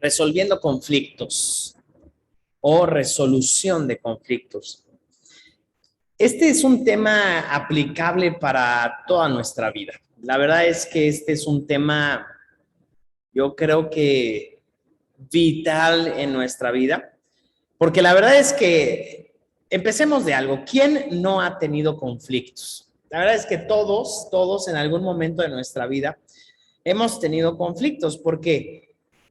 resolviendo conflictos o resolución de conflictos. Este es un tema aplicable para toda nuestra vida. La verdad es que este es un tema, yo creo que vital en nuestra vida, porque la verdad es que empecemos de algo. ¿Quién no ha tenido conflictos? La verdad es que todos en algún momento de nuestra vida hemos tenido conflictos, porque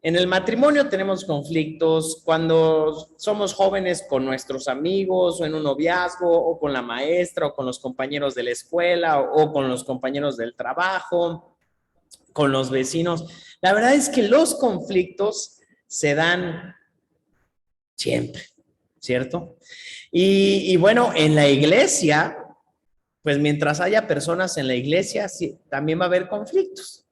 en el matrimonio tenemos conflictos, cuando somos jóvenes con nuestros amigos, o en un noviazgo, o con la maestra, o con los compañeros de la escuela, o con los compañeros del trabajo, con los vecinos. La verdad es que los conflictos se dan siempre, ¿cierto? Y bueno, en la iglesia, pues mientras haya personas en la iglesia, sí, también va a haber conflictos.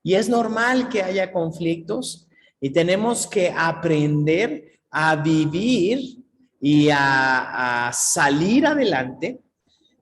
Y es normal que haya conflictos y tenemos que aprender a vivir y a salir adelante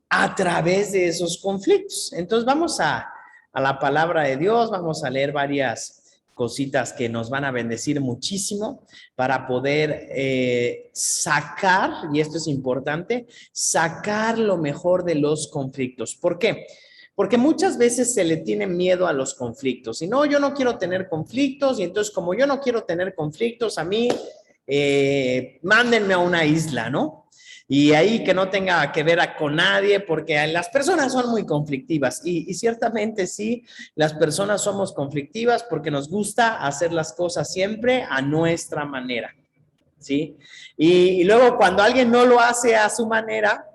a través de esos conflictos. Entonces vamos a la palabra de Dios, vamos a leer varias cositas que nos van a bendecir muchísimo para poder sacar, y esto es importante, sacar lo mejor de los conflictos. ¿Por qué? Porque muchas veces se le tiene miedo a los conflictos. Y no, yo no quiero tener conflictos, y entonces como yo no quiero tener conflictos, a mí mándenme a una isla, ¿no? Y ahí que no tenga que ver con nadie, porque las personas son muy conflictivas y ciertamente sí, las personas somos conflictivas porque nos gusta hacer las cosas siempre a nuestra manera, ¿sí? Y luego cuando alguien no lo hace a su manera,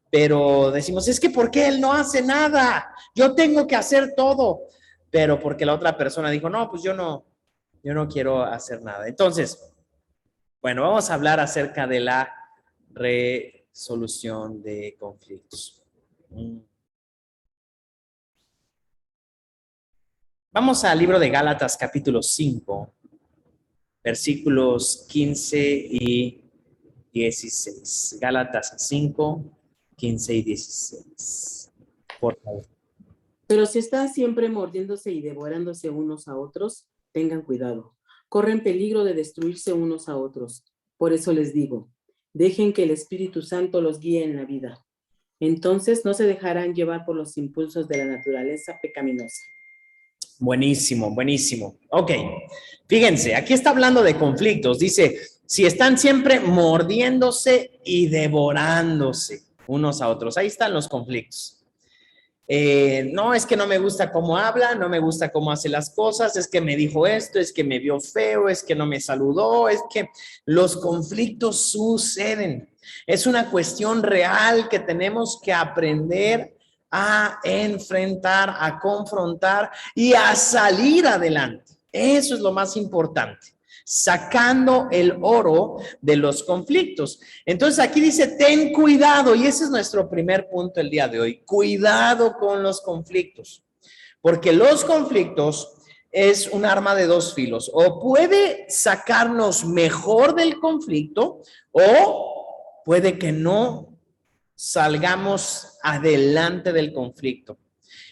pero decimos, es que ¿por qué él no hace nada? Yo tengo que hacer todo, pero porque la otra persona dijo, no, pues yo no quiero hacer nada. Entonces, bueno, vamos a hablar acerca de la resolución de conflictos. Vamos al libro de Gálatas capítulo 5, versículos 15 y 16. Gálatas 5, 15 y 16. Por favor. Pero si están siempre mordiéndose y devorándose unos a otros, tengan cuidado. Corren peligro de destruirse unos a otros. Por eso les digo, dejen que el Espíritu Santo los guíe en la vida. Entonces no se dejarán llevar por los impulsos de la naturaleza pecaminosa. Buenísimo, buenísimo. Ok, fíjense, aquí está hablando de conflictos. Dice, si están siempre mordiéndose y devorándose unos a otros. Ahí están los conflictos. No, es que no me gusta cómo habla, no me gusta cómo hace las cosas, es que me dijo esto, es que me vio feo, es que no me saludó, es que los conflictos suceden. Es una cuestión real que tenemos que aprender a enfrentar, a confrontar y a salir adelante. Eso es lo más importante. Sacando el oro de los conflictos. Entonces aquí dice, ten cuidado, y ese es nuestro primer punto el día de hoy. Cuidado con los conflictos, porque los conflictos es un arma de dos filos. O puede sacarnos mejor del conflicto, o puede que no salgamos adelante del conflicto.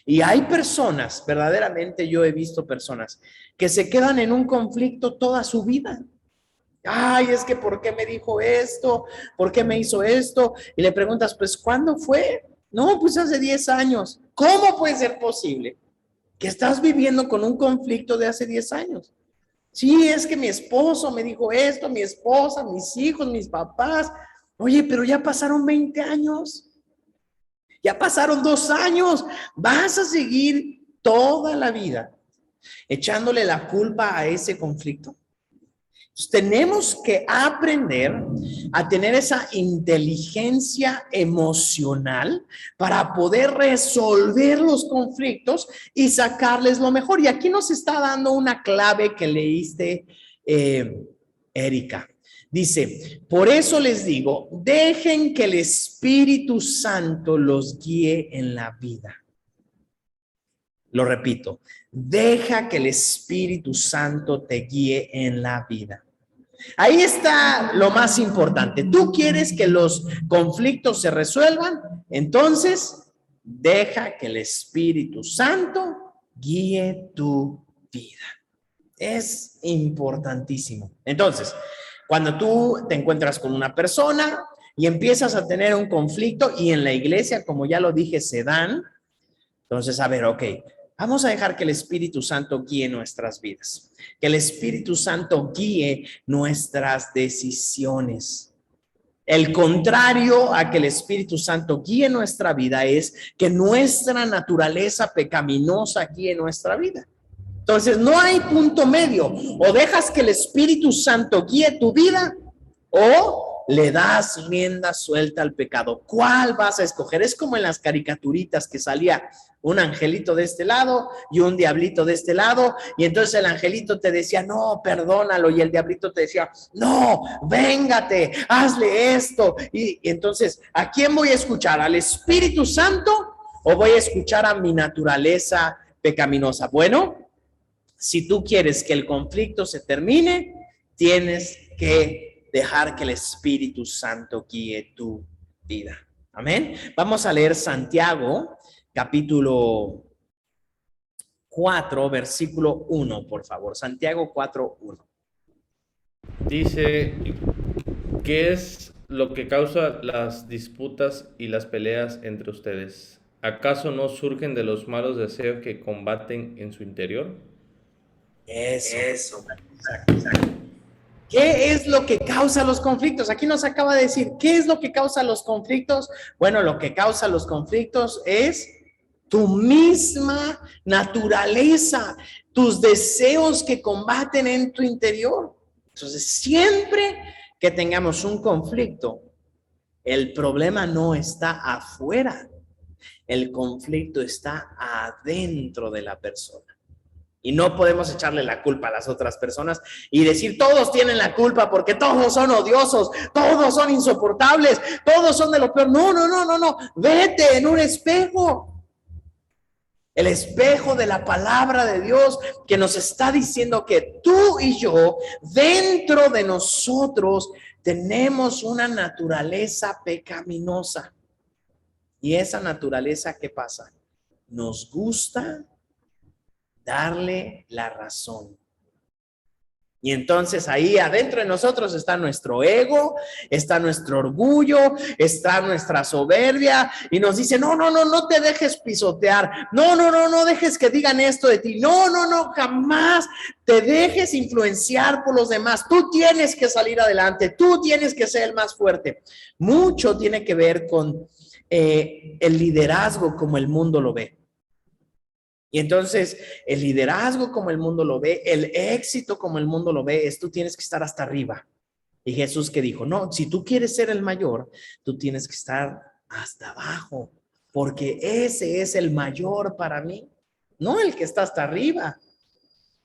Y hay personas, verdaderamente yo he visto personas que se quedan en un conflicto toda su vida. Ay, es que ¿por qué me dijo esto? ¿Por qué me hizo esto? Y le preguntas, pues, ¿cuándo fue? No, pues hace 10 años. ¿Cómo puede ser posible que estás viviendo con un conflicto de hace 10 años? Sí, es que mi esposo me dijo esto, mi esposa, mis hijos, mis papás. Oye, pero ya pasaron 20 años. Ya pasaron 2 años. ¿Vas a seguir toda la vida echándole la culpa a ese conflicto? Entonces, tenemos que aprender a tener esa inteligencia emocional para poder resolver los conflictos y sacarles lo mejor. Y aquí nos está dando una clave que leíste, Erika. Dice, por eso les digo, dejen que el Espíritu Santo los guíe en la vida. Lo repito, deja que el Espíritu Santo te guíe en la vida. Ahí está lo más importante. ¿Tú quieres que los conflictos se resuelvan? Entonces, deja que el Espíritu Santo guíe tu vida. Es importantísimo. Entonces, cuando tú te encuentras con una persona y empiezas a tener un conflicto, y en la iglesia, como ya lo dije, se dan, entonces, a ver, ok, vamos a dejar que el Espíritu Santo guíe nuestras vidas, que el Espíritu Santo guíe nuestras decisiones. El contrario a que el Espíritu Santo guíe nuestra vida es que nuestra naturaleza pecaminosa guíe nuestra vida. Entonces, no hay punto medio. O dejas que el Espíritu Santo guíe tu vida o le das rienda suelta al pecado. ¿Cuál vas a escoger? Es como en las caricaturitas que salía un angelito de este lado y un diablito de este lado, y entonces el angelito te decía, no, perdónalo, y el diablito te decía, no, véngate, hazle esto. Y entonces, ¿a quién voy a escuchar? ¿Al Espíritu Santo o voy a escuchar a mi naturaleza pecaminosa? Bueno, si tú quieres que el conflicto se termine, tienes que dejar que el Espíritu Santo guíe tu vida. Amén. Vamos a leer Santiago, capítulo 4, versículo 1, por favor. Santiago 4, 1. Dice, ¿qué es lo que causa las disputas y las peleas entre ustedes? ¿Acaso no surgen de los malos deseos que combaten en su interior? Eso. ¿Qué es lo que causa los conflictos? Aquí nos acaba de decir, ¿qué es lo que causa los conflictos? Bueno, lo que causa los conflictos es tu misma naturaleza, tus deseos que combaten en tu interior. Entonces, siempre que tengamos un conflicto, el problema no está afuera, el conflicto está adentro de la persona. Y no podemos echarle la culpa a las otras personas y decir, todos tienen la culpa porque todos son odiosos, todos son insoportables, todos son de lo peor. No. Vete en un espejo. El espejo de la palabra de Dios que nos está diciendo que tú y yo, dentro de nosotros, tenemos una naturaleza pecaminosa. Y esa naturaleza, ¿qué pasa? Nos gusta darle la razón. Y entonces ahí adentro de nosotros está nuestro ego, está nuestro orgullo, está nuestra soberbia y nos dice, no te dejes pisotear, no dejes que digan esto de ti, no, jamás te dejes influenciar por los demás, tú tienes que salir adelante, tú tienes que ser el más fuerte. Mucho tiene que ver con el liderazgo como el mundo lo ve. Y entonces el liderazgo como el mundo lo ve, el éxito como el mundo lo ve, es tú tienes que estar hasta arriba. Y Jesús que dijo, no, si tú quieres ser el mayor, tú tienes que estar hasta abajo, porque ese es el mayor para mí, no el que está hasta arriba.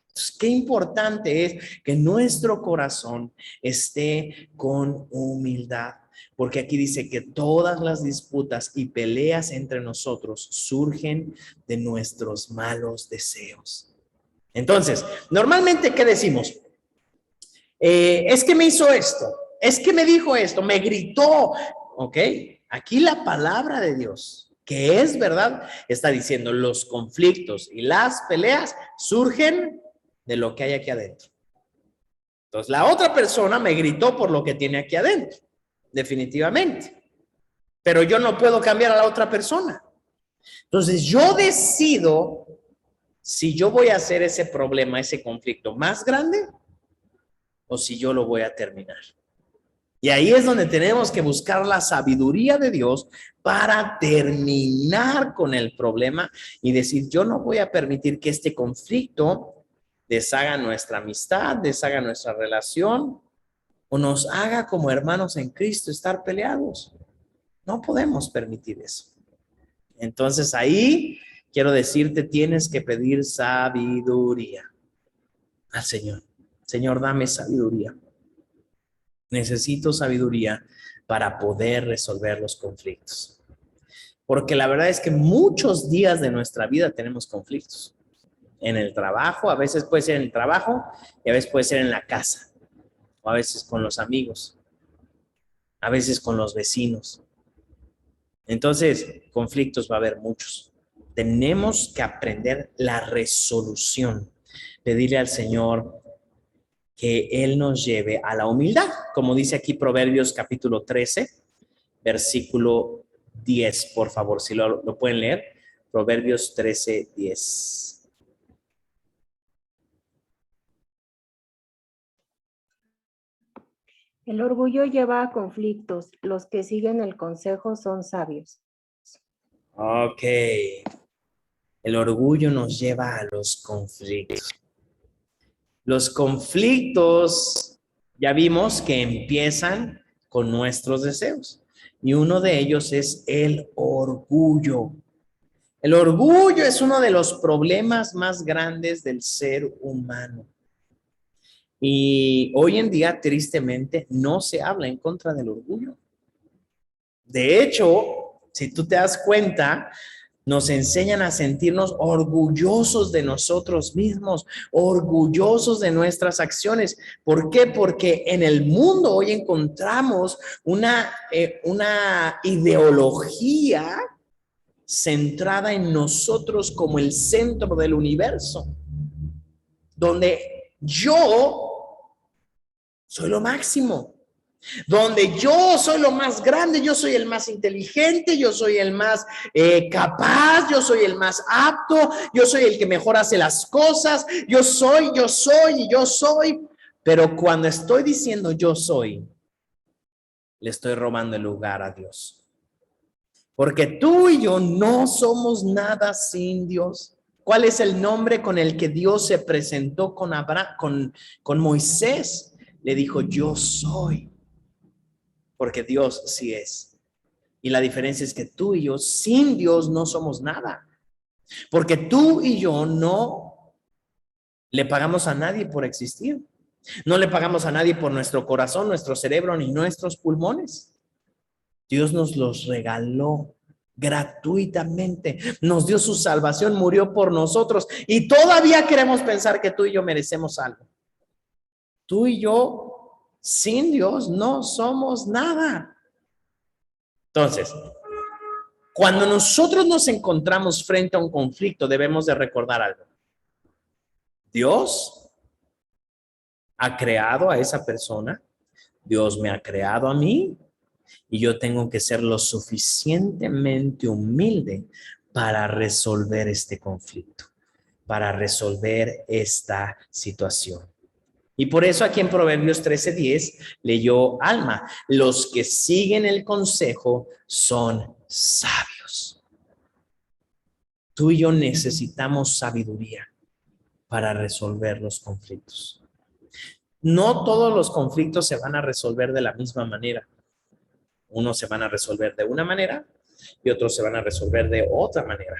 Entonces, qué importante es que nuestro corazón esté con humildad. Porque aquí dice que todas las disputas y peleas entre nosotros surgen de nuestros malos deseos. Entonces, normalmente, ¿qué decimos? Es que me hizo esto, es que me dijo esto, me gritó. Ok, aquí la palabra de Dios, que es verdad, está diciendo los conflictos y las peleas surgen de lo que hay aquí adentro. Entonces, la otra persona me gritó por lo que tiene aquí adentro. Definitivamente. Pero yo no puedo cambiar a la otra persona. Entonces yo decido si yo voy a hacer ese problema, ese conflicto más grande o si yo lo voy a terminar. Y ahí es donde tenemos que buscar la sabiduría de Dios para terminar con el problema y decir, yo no voy a permitir que este conflicto deshaga nuestra amistad, deshaga nuestra relación, o nos haga como hermanos en Cristo estar peleados. No podemos permitir eso. Entonces ahí quiero decirte, tienes que pedir sabiduría al Señor. Señor, dame sabiduría. Necesito sabiduría para poder resolver los conflictos. Porque la verdad es que muchos días de nuestra vida tenemos conflictos. En el trabajo, a veces puede ser en el trabajo y a veces puede ser en la casa. O a veces con los amigos, a veces con los vecinos. Entonces, conflictos va a haber muchos. Tenemos que aprender la resolución. pedirle al Señor que Él nos lleve a la humildad, como dice aquí Proverbios capítulo 13, versículo 10, por favor, si lo pueden leer. Proverbios 13, 10. El orgullo lleva a conflictos. Los que siguen el consejo son sabios. Ok. El orgullo nos lleva a los conflictos. Los conflictos, ya vimos que empiezan con nuestros deseos. Y uno de ellos es el orgullo. El orgullo es uno de los problemas más grandes del ser humano. Y hoy en día, tristemente, no se habla en contra del orgullo. De hecho, si tú te das cuenta, nos enseñan a sentirnos orgullosos de nosotros mismos, orgullosos de nuestras acciones. ¿Por qué? Porque en el mundo hoy encontramos una ideología centrada en nosotros como el centro del universo, donde yo soy lo máximo, donde yo soy lo más grande, yo soy el más inteligente, yo soy el más capaz, yo soy el más apto, yo soy el que mejor hace las cosas, yo soy, pero cuando estoy diciendo yo soy, le estoy robando el lugar a Dios. Porque tú y yo no somos nada sin Dios. ¿Cuál es el nombre con el que Dios se presentó con Moisés? Le dijo, yo soy. Porque Dios sí es. Y la diferencia es que tú y yo, sin Dios, no somos nada. Porque tú y yo no le pagamos a nadie por existir. No le pagamos a nadie por nuestro corazón, nuestro cerebro, ni nuestros pulmones. Dios nos los regaló gratuitamente, nos dio su salvación, murió por nosotros y todavía queremos pensar que tú y yo merecemos algo. Tú y yo, sin Dios, no somos nada. Entonces, cuando nosotros nos encontramos frente a un conflicto, debemos de recordar algo. Dios ha creado a esa persona, Dios me ha creado a mí, y yo tengo que ser lo suficientemente humilde para resolver este conflicto, para resolver esta situación. Y por eso aquí en Proverbios 13:10 leyó Alma, los que siguen el consejo son sabios. Tú y yo necesitamos sabiduría para resolver los conflictos. No todos los conflictos se van a resolver de la misma manera. Unos se van a resolver de una manera y otros se van a resolver de otra manera.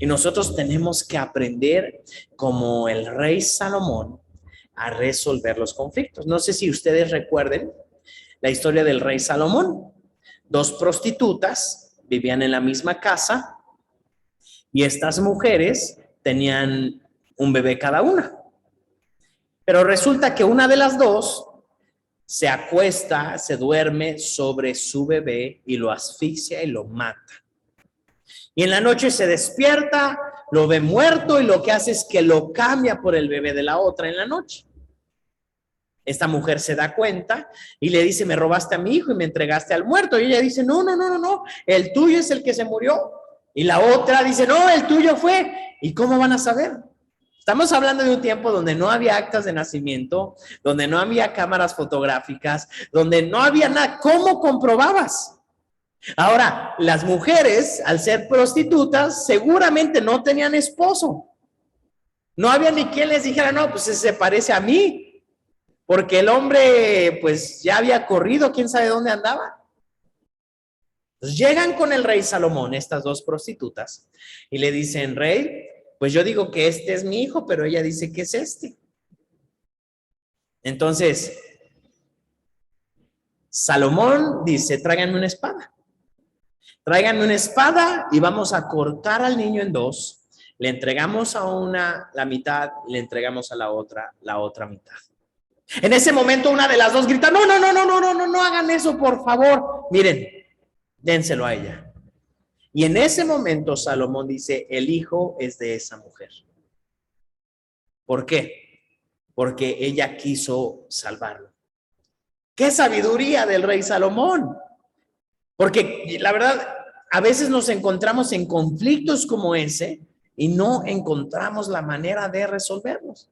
Y nosotros tenemos que aprender, como el rey Salomón, a resolver los conflictos. No sé si ustedes recuerden la historia del rey Salomón. 2 prostitutas vivían en la misma casa y estas mujeres tenían un bebé cada una. Pero resulta que una de las dos se acuesta, se duerme sobre su bebé y lo asfixia y lo mata. Y en la noche se despierta, lo ve muerto y lo que hace es que lo cambia por el bebé de la otra en la noche. Esta mujer se da cuenta y le dice, me robaste a mi hijo y me entregaste al muerto. Y ella dice, no, el tuyo es el que se murió. Y la otra dice, no, el tuyo fue. ¿Y cómo van a saber? Estamos hablando de un tiempo donde no había actas de nacimiento, donde no había cámaras fotográficas, donde no había nada. ¿Cómo comprobabas? Ahora, las mujeres, al ser prostitutas, seguramente no tenían esposo. No había ni quien les dijera, no, pues se parece a mí. Porque el hombre, pues ya había corrido, quién sabe dónde andaba. Entonces llegan con el rey Salomón, estas 2 prostitutas, y le dicen, rey, pues yo digo que este es mi hijo, pero ella dice que es este. Entonces, Salomón dice, tráiganme una espada. Tráiganme una espada y vamos a cortar al niño en 2. Le entregamos a una la mitad, le entregamos a la otra mitad. En ese momento una de las 2 grita, no hagan eso, por favor. Miren, dénselo a ella. Y en ese momento Salomón dice, el hijo es de esa mujer. ¿Por qué? Porque ella quiso salvarlo. ¡Qué sabiduría del rey Salomón! Porque la verdad, a veces nos encontramos en conflictos como ese y no encontramos la manera de resolverlos.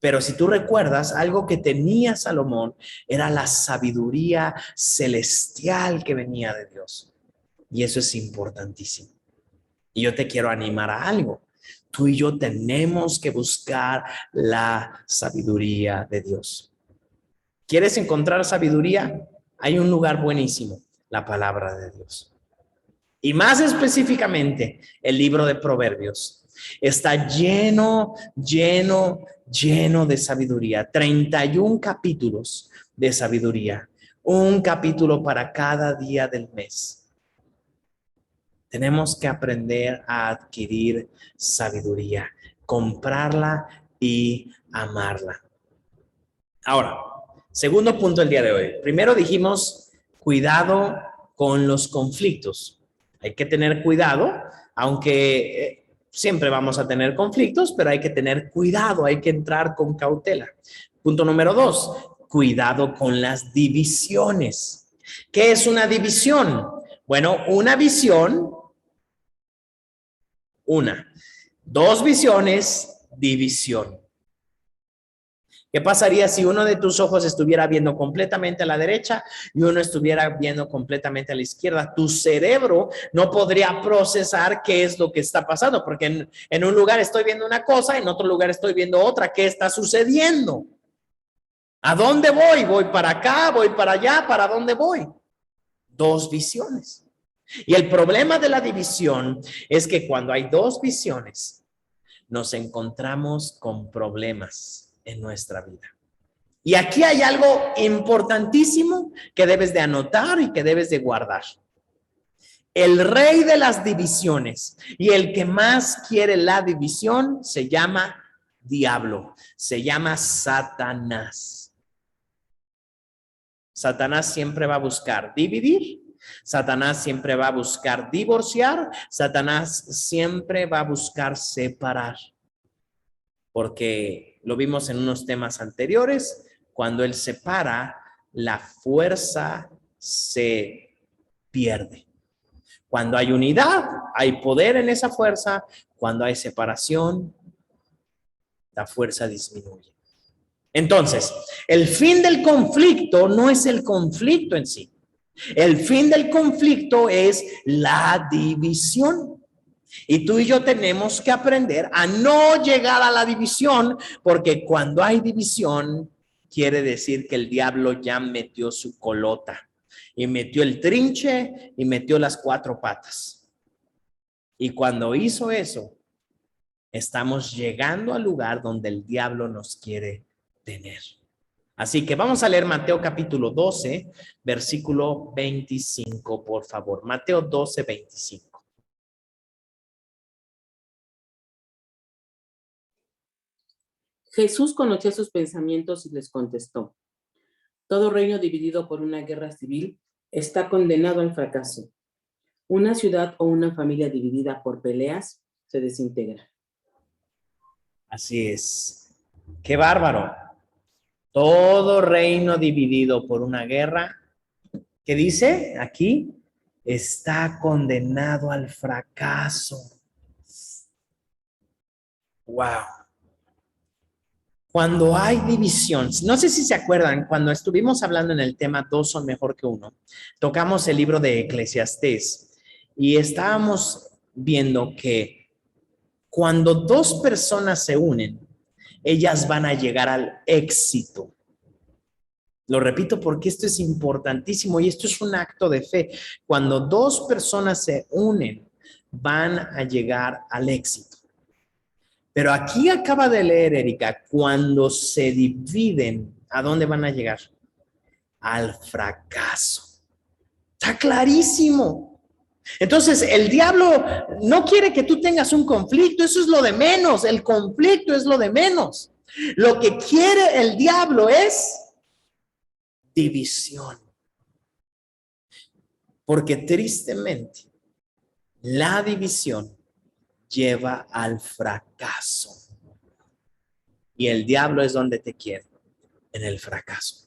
Pero si tú recuerdas, algo que tenía Salomón era la sabiduría celestial que venía de Dios. Y eso es importantísimo. Y yo te quiero animar a algo. Tú y yo tenemos que buscar la sabiduría de Dios. ¿Quieres encontrar sabiduría? Hay un lugar buenísimo, la palabra de Dios. Y más específicamente, el libro de Proverbios. Está lleno de sabiduría. 31 capítulos de sabiduría. Un capítulo para cada día del mes. Tenemos que aprender a adquirir sabiduría, comprarla y amarla. Ahora, segundo punto del día de hoy. Primero dijimos, cuidado con los conflictos. Hay que tener cuidado, aunque siempre vamos a tener conflictos, pero hay que tener cuidado, hay que entrar con cautela. Punto número 2, cuidado con las divisiones. ¿Qué es una división? Bueno, una visión, dos visiones, división. ¿Qué pasaría si uno de tus ojos estuviera viendo completamente a la derecha y uno estuviera viendo completamente a la izquierda? Tu cerebro no podría procesar qué es lo que está pasando, porque en un lugar estoy viendo una cosa, en otro lugar estoy viendo otra. ¿Qué está sucediendo? ¿A dónde voy? ¿Voy para acá? ¿Voy para allá? ¿Para dónde voy? Dos visiones. Y el problema de la división es que cuando hay dos visiones, nos encontramos con problemas en nuestra vida. Y aquí hay algo importantísimo que debes de anotar y que debes de guardar. El rey de las divisiones y el que más quiere la división se llama diablo, se llama Satanás. Satanás siempre va a buscar dividir. Satanás siempre va a buscar divorciar. Satanás siempre va a buscar separar. Porque lo vimos en unos temas anteriores, cuando él separa, la fuerza se pierde. Cuando hay unidad, hay poder en esa fuerza. Cuando hay separación, la fuerza disminuye. Entonces, el fin del conflicto no es el conflicto en sí. El fin del conflicto es la división. Y tú y yo tenemos que aprender a no llegar a la división, porque cuando hay división, quiere decir que el diablo ya metió su colota y metió el trinche y metió las cuatro patas. Y cuando hizo eso, estamos llegando al lugar donde el diablo nos quiere tener. Así que vamos a leer Mateo capítulo 12, versículo 25, por favor. Mateo 12, 25. Jesús conocía sus pensamientos y les contestó: todo reino dividido por una guerra civil está condenado al fracaso. Una ciudad o una familia dividida por peleas se desintegra. Así es. ¡Qué bárbaro! Todo reino dividido por una guerra, ¿qué dice aquí? Está condenado al fracaso. ¡Wow! Cuando hay división, no sé si se acuerdan, cuando estuvimos hablando en el tema dos son mejor que uno, tocamos el libro de Eclesiastés y estábamos viendo que cuando dos personas se unen, ellas van a llegar al éxito. Lo repito porque esto es importantísimo y esto es un acto de fe. Cuando dos personas se unen, van a llegar al éxito. Pero aquí acaba de leer, Erika, cuando se dividen, ¿a dónde van a llegar? Al fracaso. Está clarísimo. Entonces, el diablo no quiere que tú tengas un conflicto, eso es lo de menos, el conflicto es lo de menos. Lo que quiere el diablo es división. Porque tristemente, la división lleva al fracaso. Y el diablo es donde te quiere, en el fracaso.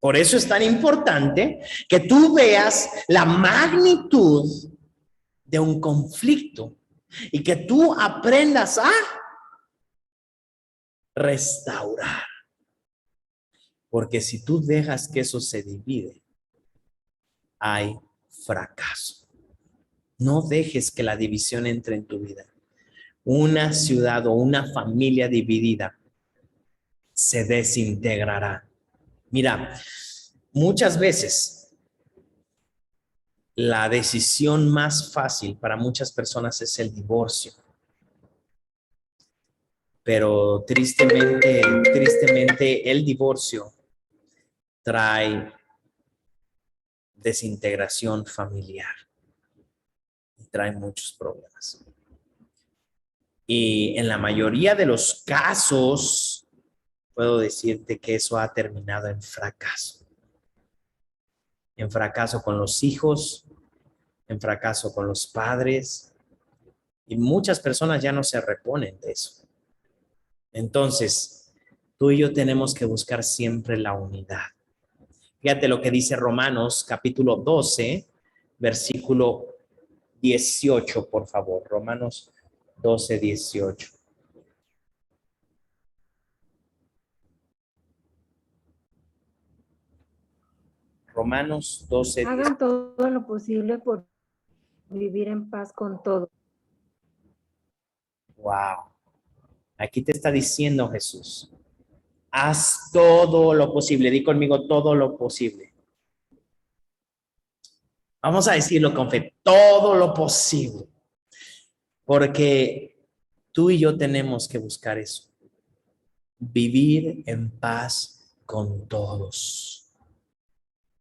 Por eso es tan importante que tú veas la magnitud de un conflicto y que tú aprendas a restaurar. Porque si tú dejas que eso se divide, hay fracaso. No dejes que la división entre en tu vida. Una ciudad o una familia dividida se desintegrará. Mira, muchas veces la decisión más fácil para muchas personas es el divorcio. Pero tristemente el divorcio trae desintegración familiar y trae muchos problemas. Y en la mayoría de los casos, puedo decirte que eso ha terminado en fracaso. En fracaso con los hijos, en fracaso con los padres. Y muchas personas ya no se reponen de eso. Entonces, tú y yo tenemos que buscar siempre la unidad. Fíjate lo que dice Romanos capítulo 12, versículo 18, por favor. Romanos 12, 18. Romanos 12. Hagan todo lo posible por vivir en paz con todo. Wow. Aquí te está diciendo Jesús. Haz todo lo posible. Di conmigo todo lo posible. Vamos a decirlo con fe. Todo lo posible. Porque tú y yo tenemos que buscar eso. Vivir en paz con todos.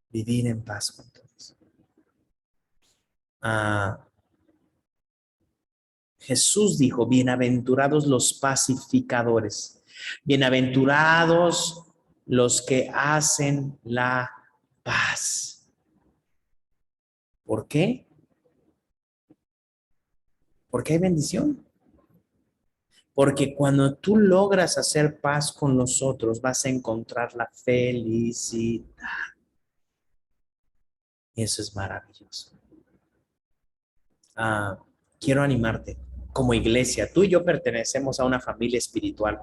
Vivir en paz con todos. Jesús dijo, bienaventurados los pacificadores, bienaventurados los que hacen la paz. ¿Por qué? Porque hay bendición. Porque cuando tú logras hacer paz con los otros, vas a encontrar la felicidad. Y eso es maravilloso. Quiero animarte. Como iglesia, tú y yo pertenecemos a una familia espiritual.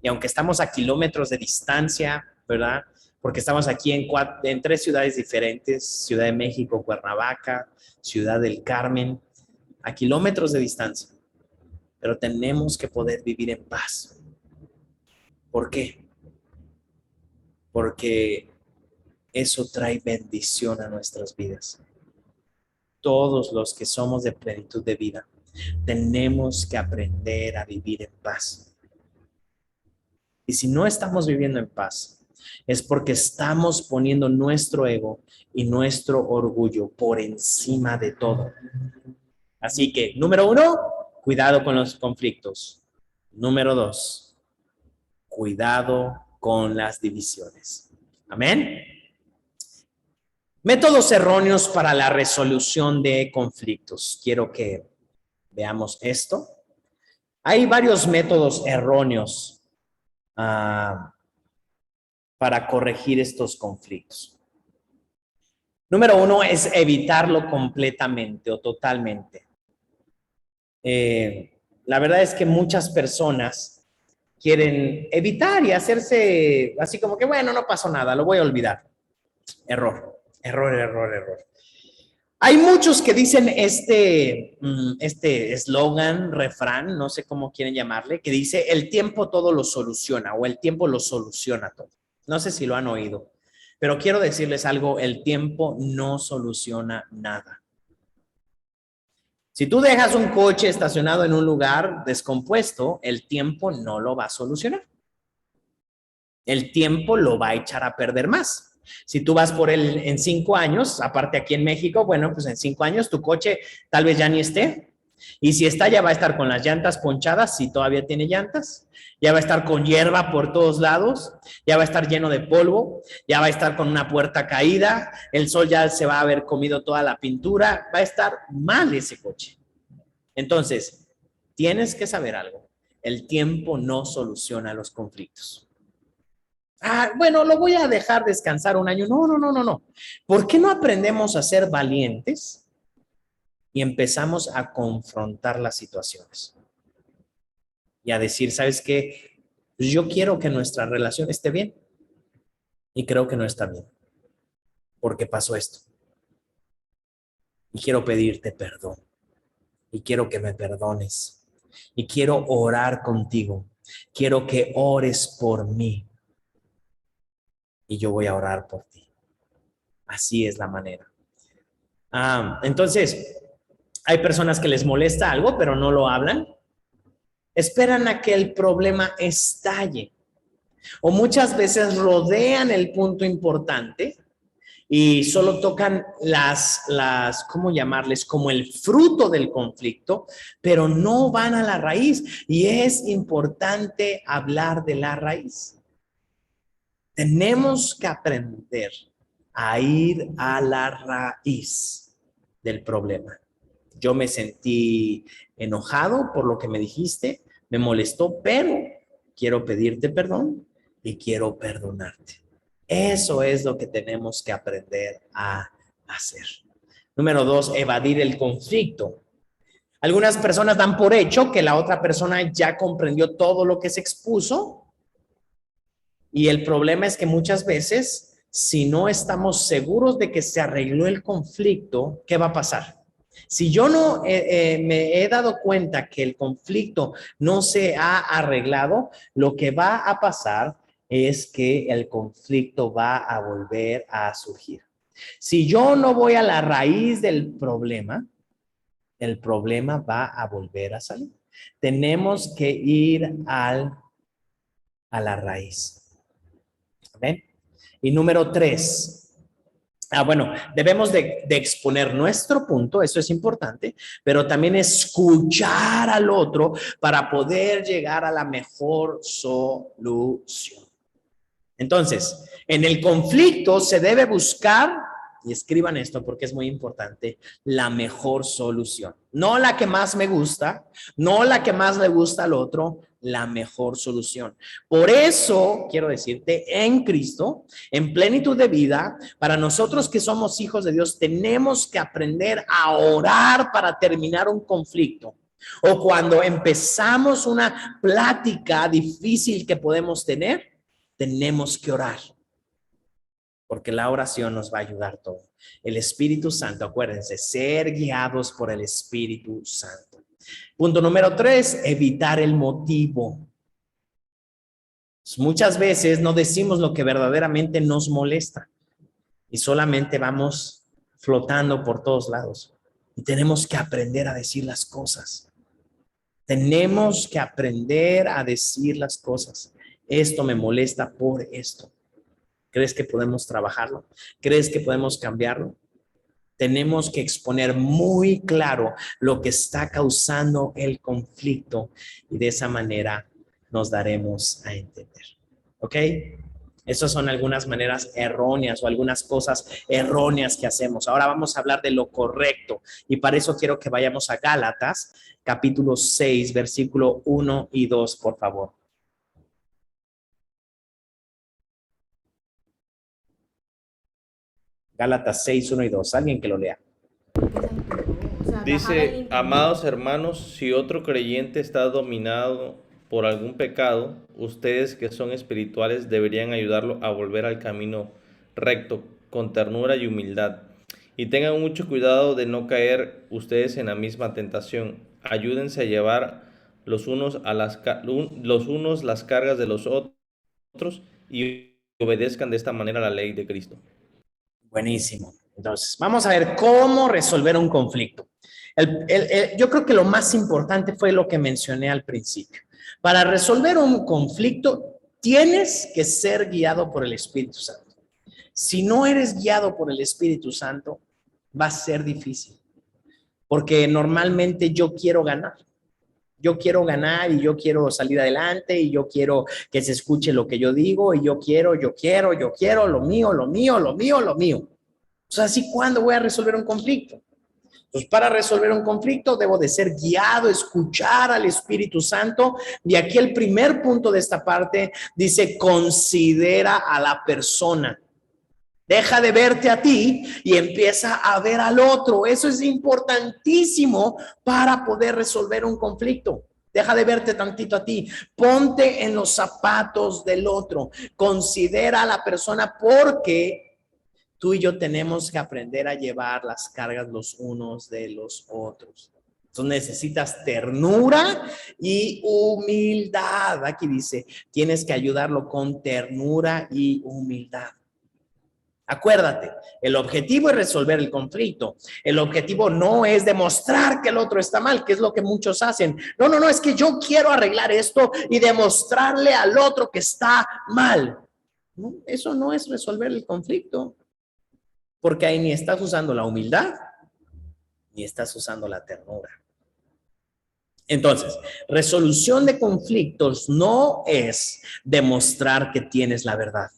Y aunque estamos a kilómetros de distancia, ¿verdad? Porque estamos aquí en 3 ciudades diferentes, Ciudad de México, Cuernavaca, Ciudad del Carmen, a kilómetros de distancia. Pero tenemos que poder vivir en paz. ¿Por qué? Porque eso trae bendición a nuestras vidas. Todos los que somos de plenitud de vida, tenemos que aprender a vivir en paz. Y si no estamos viviendo en paz, es porque estamos poniendo nuestro ego y nuestro orgullo por encima de todo. Así que, número 1, cuidado con los conflictos. Número 2, cuidado con las divisiones. Amén. Métodos erróneos para la resolución de conflictos. Quiero que veamos esto. Hay varios métodos erróneos para corregir estos conflictos. Número 1 es evitarlo completamente o totalmente. La verdad es que muchas personas quieren evitar y hacerse así como que, bueno, no pasó nada, lo voy a olvidar. Error. Hay muchos que dicen este eslogan, refrán, no sé cómo quieren llamarle, que dice el tiempo todo lo soluciona o el tiempo lo soluciona todo. No sé si lo han oído, pero quiero decirles algo, el tiempo no soluciona nada. Si tú dejas un coche estacionado en un lugar descompuesto, el tiempo no lo va a solucionar. El tiempo lo va a echar a perder más. Si tú vas por él en 5 años, aparte aquí en México, bueno, pues en 5 años tu coche tal vez ya ni esté. Y si está, ya va a estar con las llantas ponchadas, si todavía tiene llantas. Ya va a estar con hierba por todos lados. Ya va a estar lleno de polvo. Ya va a estar con una puerta caída. El sol ya se va a haber comido toda la pintura. Va a estar mal ese coche. Entonces, tienes que saber algo. el tiempo no soluciona los conflictos. Bueno, lo voy a dejar descansar un año. No, no, no, no, no. ¿Por qué no aprendemos a ser valientes y empezamos a confrontar las situaciones? Y a decir, ¿sabes qué? Yo quiero que nuestra relación esté bien y creo que no está bien porque pasó esto. Y quiero pedirte perdón y quiero que me perdones y quiero orar contigo. Quiero que ores por mí y yo voy a orar por ti. Así es la manera. Entonces, hay personas que les molesta algo, pero no lo hablan. Esperan a que el problema estalle. O muchas veces rodean el punto importante y solo tocan ¿cómo llamarles? Como el fruto del conflicto, pero no van a la raíz. Y es importante hablar de la raíz. Tenemos que aprender a ir a la raíz del problema. Yo me sentí enojado por lo que me dijiste, me molestó, pero quiero pedirte perdón y quiero perdonarte. Eso es lo que tenemos que aprender a hacer. Número 2, evadir el conflicto. Algunas personas dan por hecho que la otra persona ya comprendió todo lo que se expuso. Y el problema es que muchas veces, si no estamos seguros de que se arregló el conflicto, ¿qué va a pasar? Si yo no me he dado cuenta que el conflicto no se ha arreglado, lo que va a pasar es que el conflicto va a volver a surgir. Si yo no voy a la raíz del problema, el problema va a volver a salir. Tenemos que ir a la raíz. ¿Okay? Y número 3, bueno, debemos de exponer nuestro punto, eso es importante, pero también escuchar al otro para poder llegar a la mejor solución. Entonces, en el conflicto se debe buscar, y escriban esto porque es muy importante, la mejor solución. No la que más me gusta, no la que más le gusta al otro, la mejor solución. Por eso, quiero decirte, en Cristo, en plenitud de vida, para nosotros que somos hijos de Dios, tenemos que aprender a orar para terminar un conflicto. O cuando empezamos una plática difícil que podemos tener, tenemos que orar. Porque la oración nos va a ayudar todo. El Espíritu Santo, acuérdense, ser guiados por el Espíritu Santo. Punto número 3, evitar el motivo. Muchas veces no decimos lo que verdaderamente nos molesta y solamente vamos flotando por todos lados. Y tenemos que aprender a decir las cosas. Tenemos que aprender a decir las cosas. Esto me molesta por esto. ¿Crees que podemos trabajarlo? ¿Crees que podemos cambiarlo? Tenemos que exponer muy claro lo que está causando el conflicto y de esa manera nos daremos a entender. ¿Ok? Esas son algunas maneras erróneas o algunas cosas erróneas que hacemos. Ahora vamos a hablar de lo correcto y para eso quiero que vayamos a Gálatas, capítulo 6, versículo 1 y 2, por favor. Gálatas 6, 1 y 2. Alguien que lo lea. Dice, amados hermanos, si otro creyente está dominado por algún pecado, ustedes que son espirituales deberían ayudarlo a volver al camino recto, con ternura y humildad. Y tengan mucho cuidado de no caer ustedes en la misma tentación. Ayúdense a llevar los unos las cargas de los otros y obedezcan de esta manera la ley de Cristo. Buenísimo. Entonces, vamos a ver cómo resolver un conflicto. Yo creo que lo más importante fue lo que mencioné al principio. Para resolver un conflicto, tienes que ser guiado por el Espíritu Santo. Si no eres guiado por el Espíritu Santo, va a ser difícil. Porque normalmente yo quiero ganar. Yo quiero ganar y yo quiero salir adelante y yo quiero que se escuche lo que yo digo y yo quiero, lo mío. O sea, ¿así cuándo voy a resolver un conflicto? Entonces, para resolver un conflicto debo de ser guiado, escuchar al Espíritu Santo. Y aquí el primer punto de esta parte dice, considera a la persona. Deja de verte a ti y empieza a ver al otro. Eso es importantísimo para poder resolver un conflicto. Deja de verte tantito a ti. Ponte en los zapatos del otro. Considera a la persona porque tú y yo tenemos que aprender a llevar las cargas los unos de los otros. Entonces necesitas ternura y humildad. Aquí dice, tienes que ayudarlo con ternura y humildad. Acuérdate, el objetivo es resolver el conflicto. El objetivo no es demostrar que el otro está mal, que es lo que muchos hacen. No, es que yo quiero arreglar esto y demostrarle al otro que está mal. No, eso no es resolver el conflicto, porque ahí ni estás usando la humildad, ni estás usando la ternura. Entonces, resolución de conflictos no es demostrar que tienes la verdad.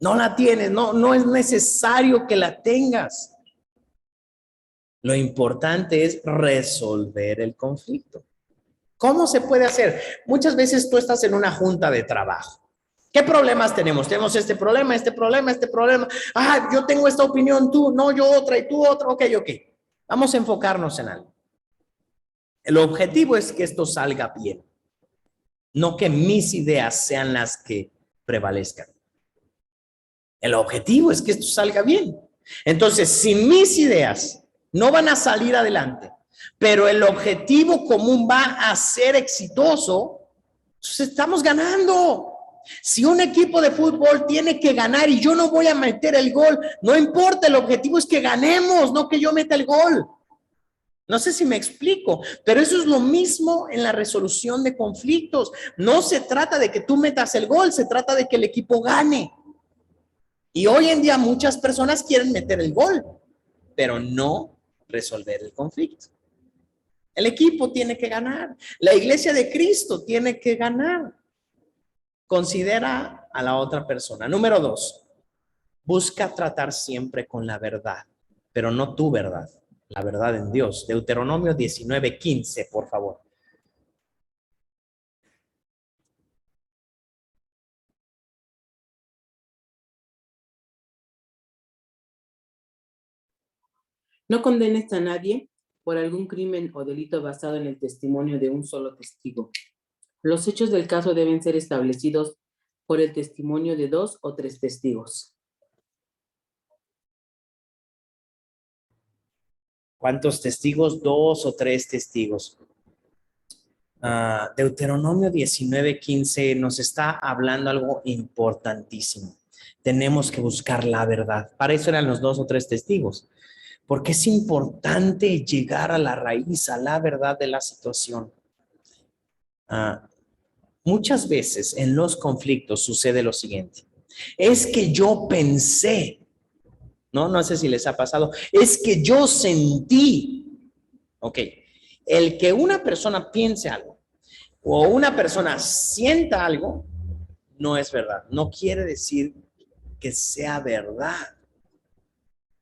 No la tienes, no es necesario que la tengas. Lo importante es resolver el conflicto. ¿Cómo se puede hacer? Muchas veces tú estás en una junta de trabajo. ¿Qué problemas tenemos? Tenemos este problema. Ah, yo tengo esta opinión, tú, no, yo otra y tú otra. Ok. Vamos a enfocarnos en algo. El objetivo es que esto salga bien. No que mis ideas sean las que prevalezcan. El objetivo es que esto salga bien. Entonces, si mis ideas no van a salir adelante, pero el objetivo común va a ser exitoso, entonces estamos ganando. Si un equipo de fútbol tiene que ganar y yo no voy a meter el gol, no importa, el objetivo es que ganemos, no que yo meta el gol. No sé si me explico, pero eso es lo mismo en la resolución de conflictos. No se trata de que tú metas el gol, se trata de que el equipo gane. Y hoy en día muchas personas quieren meter el gol, pero no resolver el conflicto. El equipo tiene que ganar. La iglesia de Cristo tiene que ganar. Considera a la otra persona. Número 2, busca tratar siempre con la verdad, pero no tu verdad, la verdad en Dios. Deuteronomio 19:15, por favor. No condenes a nadie por algún crimen o delito basado en el testimonio de un solo testigo. Los hechos del caso deben ser establecidos por el testimonio de 2 o 3 testigos. ¿Cuántos testigos? 2 o 3 testigos. Deuteronomio 19:15 nos está hablando algo importantísimo. Tenemos que buscar la verdad. Para eso eran los 2 o 3 testigos. Porque es importante llegar a la raíz, a la verdad de la situación. Muchas veces en los conflictos sucede lo siguiente. Es que yo pensé, no sé si les ha pasado, es que yo sentí. Ok, el que una persona piense algo o una persona sienta algo no es verdad. No quiere decir que sea verdad.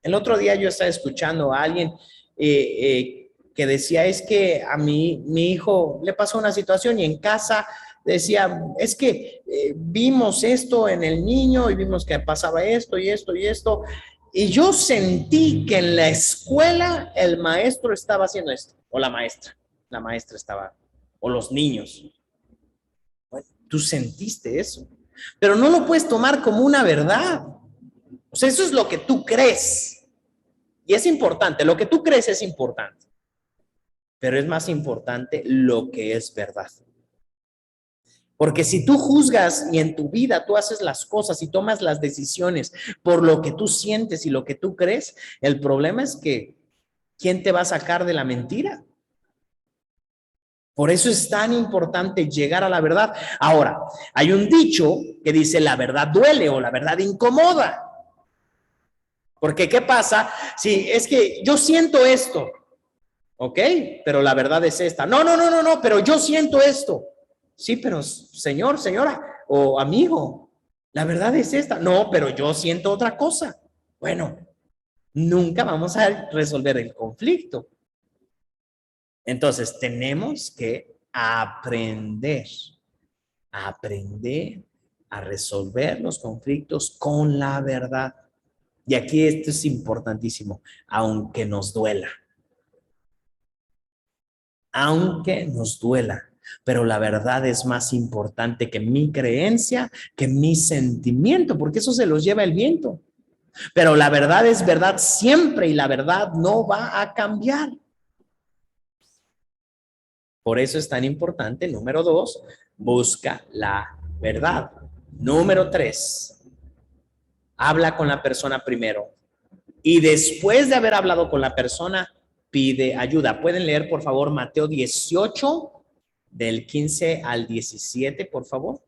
El otro día yo estaba escuchando a alguien que decía, es que a mi hijo le pasó una situación y en casa decía, es que vimos esto en el niño y vimos que pasaba esto y esto y esto. Y yo sentí que en la escuela el maestro estaba haciendo esto, o la maestra estaba, o los niños. Bueno, tú sentiste eso, pero no lo puedes tomar como una verdad. O sea, eso es lo que tú crees. Y es importante, lo que tú crees es importante, pero es más importante lo que es verdad. Porque si tú juzgas y en tu vida tú haces las cosas y tomas las decisiones por lo que tú sientes y lo que tú crees, el problema es que ¿quién te va a sacar de la mentira? Por eso es tan importante llegar a la verdad. Ahora, hay un dicho que dice la verdad duele o la verdad incomoda. Porque ¿qué pasa? Si es que yo siento esto, ¿ok? Pero la verdad es esta. No, pero yo siento esto. Sí, pero señor, señora o amigo, la verdad es esta. No, pero yo siento otra cosa. Bueno, nunca vamos a resolver el conflicto. Entonces, tenemos que aprender a resolver los conflictos con la verdad. Y aquí esto es importantísimo, aunque nos duela. Aunque nos duela. Pero la verdad es más importante que mi creencia, que mi sentimiento, porque eso se los lleva el viento. Pero la verdad es verdad siempre y la verdad no va a cambiar. Por eso es tan importante, número 2, busca la verdad. Número 3, habla con la persona primero. Y después de haber hablado con la persona, pide ayuda. ¿Pueden leer, por favor, Mateo 18, del 15 al 17, por favor?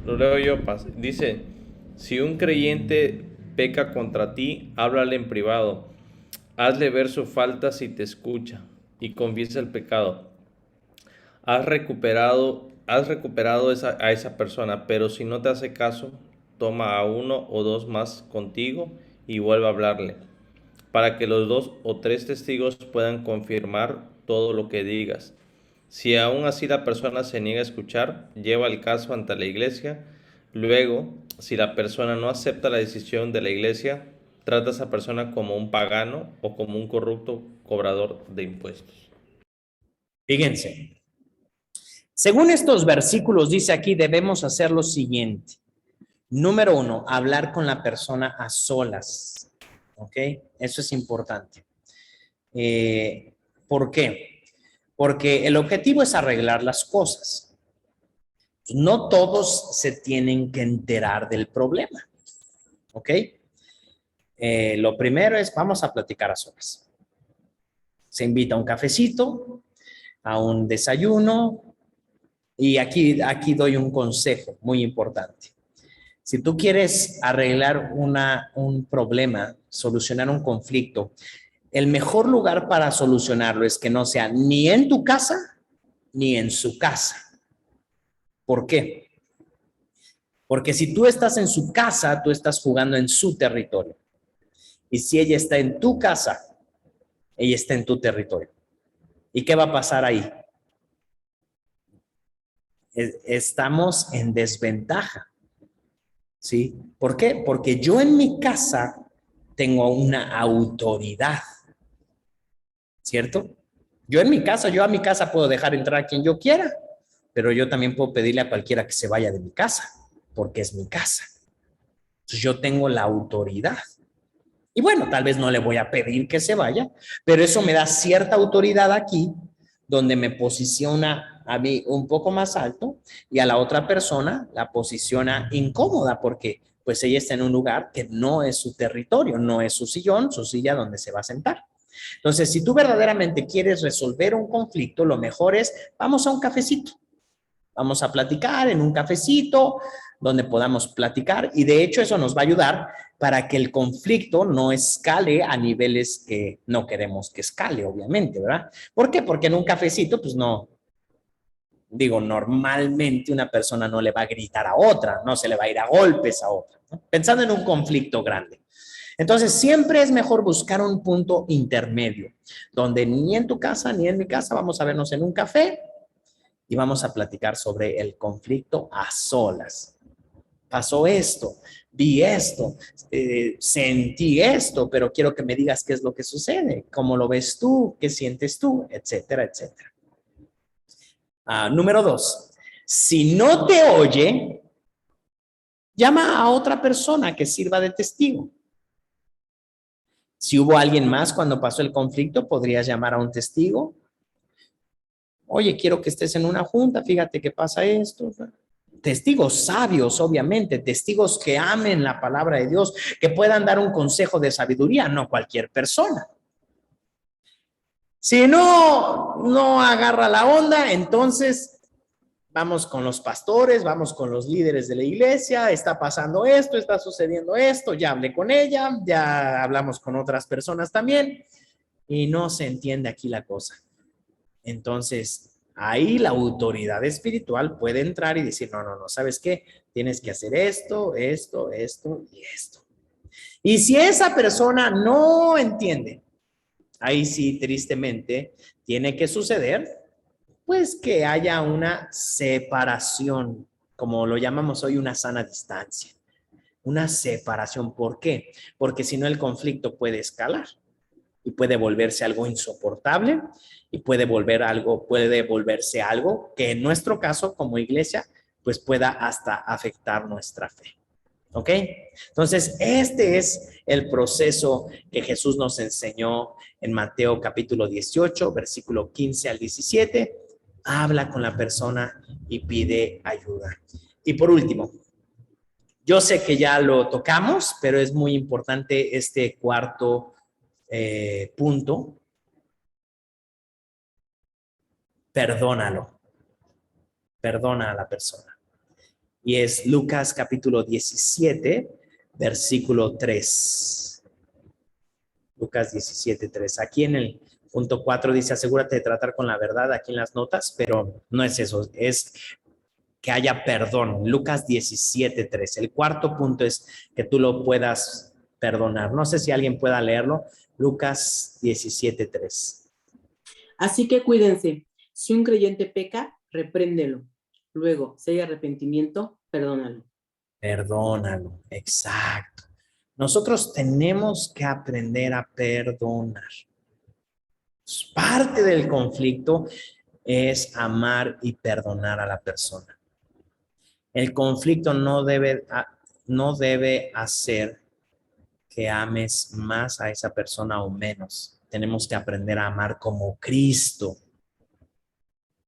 Lo leo yo, dice, si un creyente peca contra ti, háblale en privado. Hazle ver su falta si te escucha y confiesa el pecado. Has recuperado a esa persona, pero si no te hace caso, toma a 1 o 2 más contigo y vuelve a hablarle, para que los 2 o 3 testigos puedan confirmar todo lo que digas. Si aún así la persona se niega a escuchar, lleva el caso ante la iglesia. Luego, si la persona no acepta la decisión de la iglesia, trata a esa persona como un pagano o como un corrupto cobrador de impuestos. Fíjense. Según estos versículos, dice aquí, debemos hacer lo siguiente. Número 1, hablar con la persona a solas. ¿Ok? Eso es importante. ¿Por qué? Porque el objetivo es arreglar las cosas. No todos se tienen que enterar del problema. ¿Ok? Lo primero es, vamos a platicar a solas. Se invita a un cafecito, a un desayuno, y aquí doy un consejo muy importante. Si tú quieres arreglar un problema, solucionar un conflicto, el mejor lugar para solucionarlo es que no sea ni en tu casa ni en su casa. ¿Por qué? Porque si tú estás en su casa, tú estás jugando en su territorio. Y si ella está en tu casa, ella está en tu territorio. ¿Y qué va a pasar ahí? Estamos en desventaja. ¿Sí? ¿Por qué? Porque yo en mi casa tengo una autoridad. ¿Cierto? Yo a mi casa puedo dejar entrar a quien yo quiera, pero yo también puedo pedirle a cualquiera que se vaya de mi casa, porque es mi casa. Entonces yo tengo la autoridad. Y bueno, tal vez no le voy a pedir que se vaya, pero eso me da cierta autoridad aquí, donde me posiciona a mí un poco más alto y a la otra persona la posiciona incómoda, porque pues ella está en un lugar que no es su territorio, no es su sillón, su silla donde se va a sentar. Entonces, si tú verdaderamente quieres resolver un conflicto, lo mejor es, vamos a un cafecito. Vamos a platicar en un cafecito donde podamos platicar, y de hecho eso nos va a ayudar para que el conflicto no escale a niveles que no queremos que escale, obviamente, ¿verdad? ¿Por qué? Porque en un cafecito, pues no, digo, normalmente una persona no le va a gritar a otra, no se le va a ir a golpes a otra, ¿no? Pensando en un conflicto grande. Entonces, siempre es mejor buscar un punto intermedio, donde ni en tu casa ni en mi casa vamos a vernos en un café y vamos a platicar sobre el conflicto a solas. Pasó esto, vi esto, sentí esto, pero quiero que me digas qué es lo que sucede, cómo lo ves tú, qué sientes tú, etcétera, etcétera. Número 2, si no te oye, llama a otra persona que sirva de testigo. Si hubo alguien más cuando pasó el conflicto, podrías llamar a un testigo. Oye, quiero que estés en una junta, fíjate que pasa esto. Testigos sabios, obviamente, testigos que amen la palabra de Dios, que puedan dar un consejo de sabiduría, no cualquier persona. Si no agarra la onda, entonces vamos con los pastores, vamos con los líderes de la iglesia, está pasando esto, está sucediendo esto, ya hablé con ella, ya hablamos con otras personas también y no se entiende aquí la cosa. Entonces, ahí la autoridad espiritual puede entrar y decir, no, ¿sabes qué? Tienes que hacer esto, esto, esto y esto. Y si esa persona no entiende, ahí sí, tristemente, tiene que suceder, pues que haya una separación, como lo llamamos hoy, una sana distancia. Una separación. ¿Por qué? Porque si no el conflicto puede escalar y puede volverse algo insoportable y puede volverse algo que en nuestro caso como iglesia, pues pueda hasta afectar nuestra fe. ¿Ok? Entonces, este es el proceso que Jesús nos enseñó en Mateo capítulo 18, versículo 15 al 17. Habla con la persona y pide ayuda. Y por último, yo sé que ya lo tocamos, pero es muy importante este cuarto punto. Perdónalo. Perdona a la persona. Y es Lucas capítulo 17, versículo 3. Lucas 17, 3. Aquí en el punto 4 dice, asegúrate de tratar con la verdad aquí en las notas, pero no es eso, es que haya perdón. Lucas 17, 3. El cuarto punto es que tú lo puedas perdonar. No sé si alguien pueda leerlo. Lucas 17, 3. Así que cuídense. Si un creyente peca, repréndelo. Luego, si hay arrepentimiento, perdónalo. Perdónalo, exacto. Nosotros tenemos que aprender a perdonar. Parte del conflicto es amar y perdonar a la persona. El conflicto no debe hacer que ames más a esa persona o menos. Tenemos que aprender a amar como Cristo.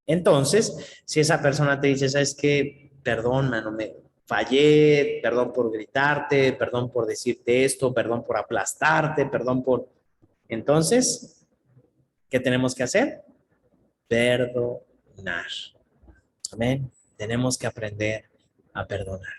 Entonces, si esa persona te dice, ¿sabes qué? Perdón, mano, me fallé, perdón por gritarte, perdón por decirte esto, perdón por aplastarte, perdón por... Entonces, ¿qué tenemos que hacer? Perdonar. Amén. Tenemos que aprender a perdonar.